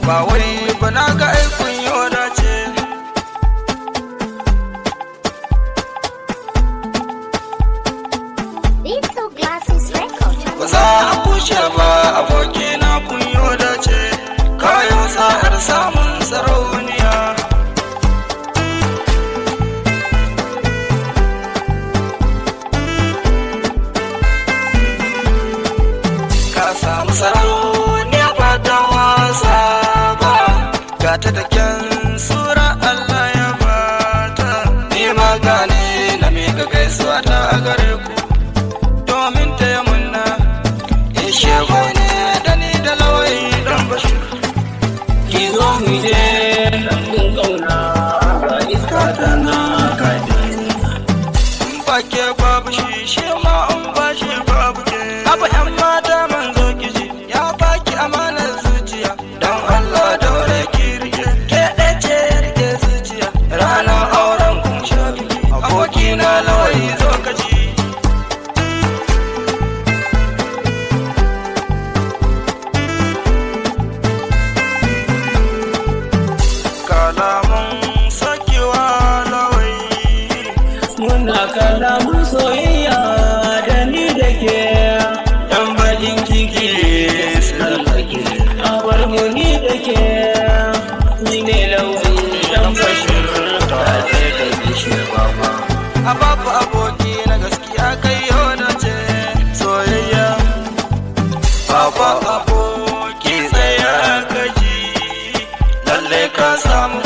ba wai ba na ga aikun yau dace. Ba za a kushe ba abokina kun yau dace, kayan sa'ar samun sarauniya. Ka samu sarauniya ba ta wasa ba, ga ta da kyan sura Allah ya bata. Ni magani na miƙa gaisuwa ta a gare ku, domin ta yi munna in shego ne da ni da lawai don bashi. Ki zo mu je ɗan ƙauna ga iska tana kaji. In ba ke babu shi, shi ma in ba shi babu ke. Abu ƴan mata manzo kiji ya baki amanar zuciya, don Allah daure ki rike, ke ɗaya ce ya rike zuciya. Ranar auren kun sha biki, abokina lawai zo ka ji. Kalamun sakewa lawai, Muna kalamun soyayya da ni da ke, yan bakin ciki tsallake a bar mu ni da ke. Ni ne lauyi ɗan bashir ta ce da bishir baba. a babu aboki na gaskiya kai yau da ce soyayya. Baba aboki tsaya kaji, lallai ka samu